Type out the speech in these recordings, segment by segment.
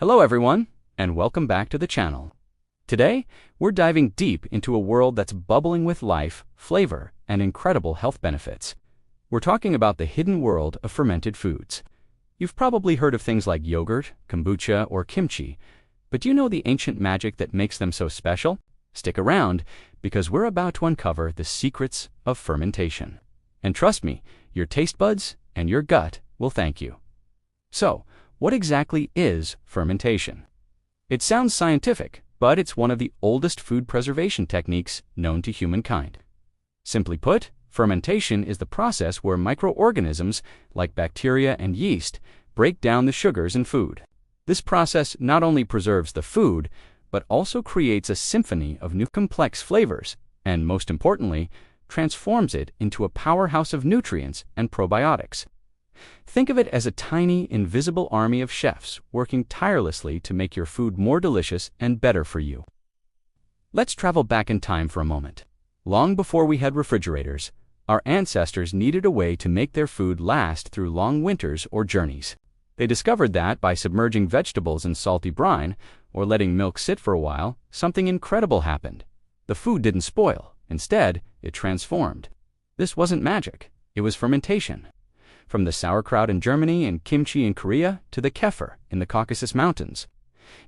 Hello everyone, and welcome back to the channel. Today, we're diving deep into a world that's bubbling with life, flavor, and incredible health benefits. We're talking about the hidden world of fermented foods. You've probably heard of things like yogurt, kombucha, or kimchi, but do you know the ancient magic that makes them so special? Stick around, because we're about to uncover the secrets of fermentation. And trust me, your taste buds and your gut will thank you. So, what exactly is fermentation? It sounds scientific, but it's one of the oldest food preservation techniques known to humankind. Simply put, fermentation is the process where microorganisms, like bacteria and yeast, break down the sugars in food. This process not only preserves the food, but also creates a symphony of new complex flavors, and most importantly, transforms it into a powerhouse of nutrients and probiotics. Think of it as a tiny, invisible army of chefs working tirelessly to make your food more delicious and better for you. Let's travel back in time for a moment. Long before we had refrigerators, our ancestors needed a way to make their food last through long winters or journeys. They discovered that by submerging vegetables in salty brine or letting milk sit for a while, something incredible happened. The food didn't spoil. Instead, it transformed. This wasn't magic. It was fermentation. From the sauerkraut in Germany and kimchi in Korea to the kefir in the Caucasus Mountains,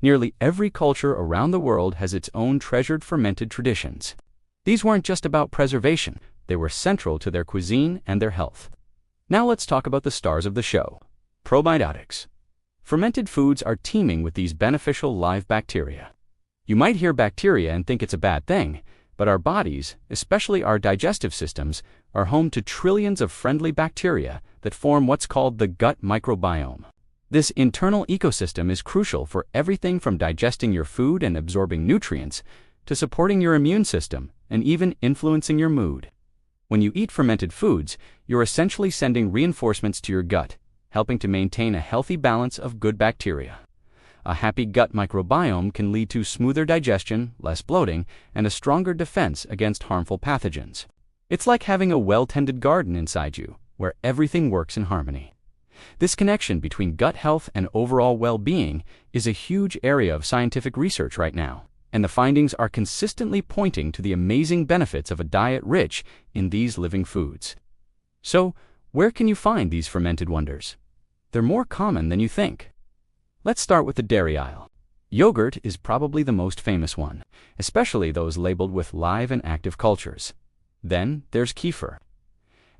nearly every culture around the world has its own treasured fermented traditions. These weren't just about preservation. They were central to their cuisine and their health. Now let's talk about the stars of the show. Probiotics. Fermented foods are teeming with these beneficial live bacteria. You might hear bacteria and think it's a bad thing, but our bodies, especially our digestive systems, are home to trillions of friendly bacteria that form what's called the gut microbiome. This internal ecosystem is crucial for everything from digesting your food and absorbing nutrients to supporting your immune system and even influencing your mood. When you eat fermented foods, you're essentially sending reinforcements to your gut, helping to maintain a healthy balance of good bacteria. A happy gut microbiome can lead to smoother digestion, less bloating, and a stronger defense against harmful pathogens. It's like having a well-tended garden inside you, where everything works in harmony. This connection between gut health and overall well-being is a huge area of scientific research right now, and the findings are consistently pointing to the amazing benefits of a diet rich in these living foods. So, where can you find these fermented wonders? They're more common than you think. Let's start with the dairy aisle. Yogurt is probably the most famous one, especially those labeled with live and active cultures. Then there's kefir,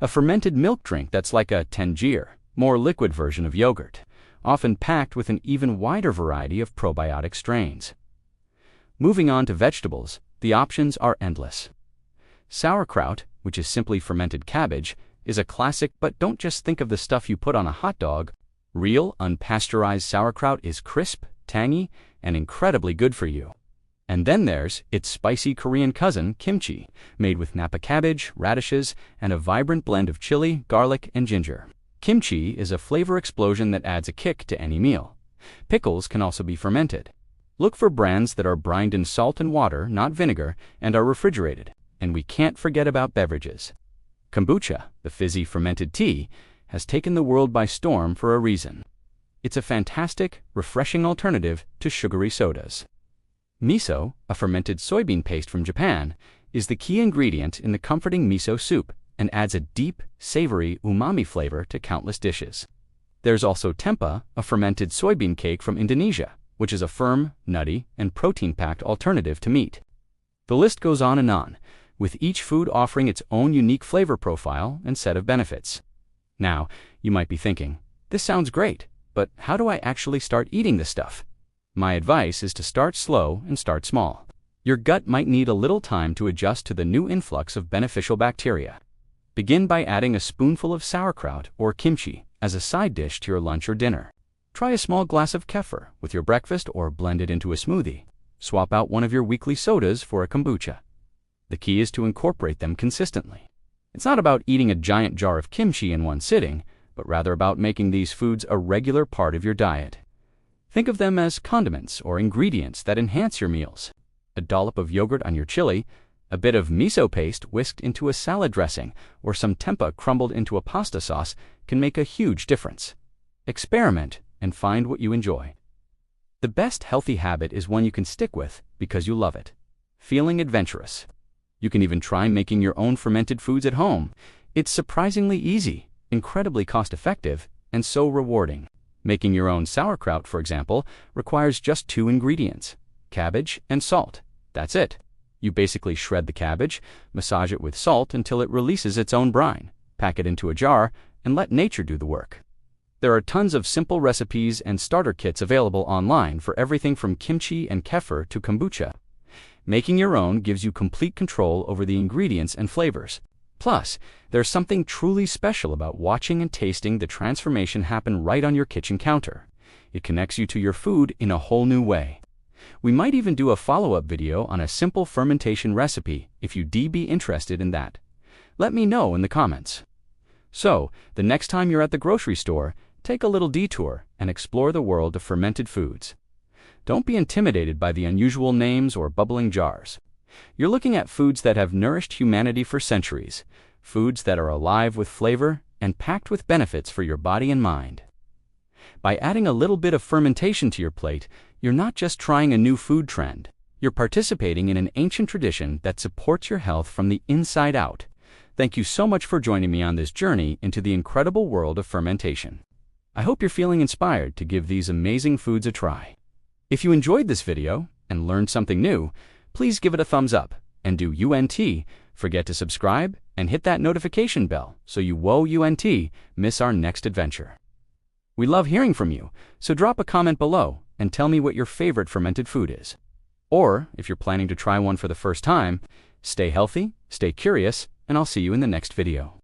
a fermented milk drink that's like a tangier, more liquid version of yogurt, often packed with an even wider variety of probiotic strains. Moving on to vegetables, the options are endless. Sauerkraut, which is simply fermented cabbage, is a classic, but don't just think of the stuff you put on a hot dog. Real, unpasteurized sauerkraut is crisp, tangy, and incredibly good for you. And then there's its spicy Korean cousin, kimchi, made with Napa cabbage, radishes, and a vibrant blend of chili, garlic, and ginger. Kimchi is a flavor explosion that adds a kick to any meal. Pickles can also be fermented. Look for brands that are brined in salt and water, not vinegar, and are refrigerated. And we can't forget about beverages. Kombucha, the fizzy fermented tea, has taken the world by storm for a reason. It's a fantastic, refreshing alternative to sugary sodas. Miso, a fermented soybean paste from Japan, is the key ingredient in the comforting miso soup and adds a deep, savory umami flavor to countless dishes. There's also tempeh, a fermented soybean cake from Indonesia, which is a firm, nutty, and protein-packed alternative to meat. The list goes on, with each food offering its own unique flavor profile and set of benefits. Now, you might be thinking, this sounds great, but how do I actually start eating this stuff? My advice is to start slow and start small. Your gut might need a little time to adjust to the new influx of beneficial bacteria. Begin by adding a spoonful of sauerkraut or kimchi as a side dish to your lunch or dinner. Try a small glass of kefir with your breakfast or blend it into a smoothie. Swap out one of your weekly sodas for a kombucha. The key is to incorporate them consistently. It's not about eating a giant jar of kimchi in one sitting, but rather about making these foods a regular part of your diet. Think of them as condiments or ingredients that enhance your meals. A dollop of yogurt on your chili, a bit of miso paste whisked into a salad dressing, or some tempeh crumbled into a pasta sauce can make a huge difference. Experiment and find what you enjoy. The best healthy habit is one you can stick with because you love it. Feeling adventurous. You can even try making your own fermented foods at home. It's surprisingly easy, incredibly cost-effective, and so rewarding. Making your own sauerkraut, for example, requires just 2 ingredients: cabbage and salt. That's it. You basically shred the cabbage, massage it with salt until it releases its own brine, pack it into a jar, and let nature do the work. There are tons of simple recipes and starter kits available online for everything from kimchi and kefir to kombucha. Making your own gives you complete control over the ingredients and flavors. Plus, there's something truly special about watching and tasting the transformation happen right on your kitchen counter. It connects you to your food in a whole new way. We might even do a follow-up video on a simple fermentation recipe if you'd be interested in that. Let me know in the comments. So, the next time you're at the grocery store, take a little detour and explore the world of fermented foods. Don't be intimidated by the unusual names or bubbling jars. You're looking at foods that have nourished humanity for centuries, foods that are alive with flavor and packed with benefits for your body and mind. By adding a little bit of fermentation to your plate, you're not just trying a new food trend. You're participating in an ancient tradition that supports your health from the inside out. Thank you so much for joining me on this journey into the incredible world of fermentation. I hope you're feeling inspired to give these amazing foods a try. If you enjoyed this video and learned something new, please give it a thumbs up and do forget to subscribe and hit that notification bell so you won't miss our next adventure. We love hearing from you, so drop a comment below and tell me what your favorite fermented food is. Or, if you're planning to try one for the first time, stay healthy, stay curious, and I'll see you in the next video.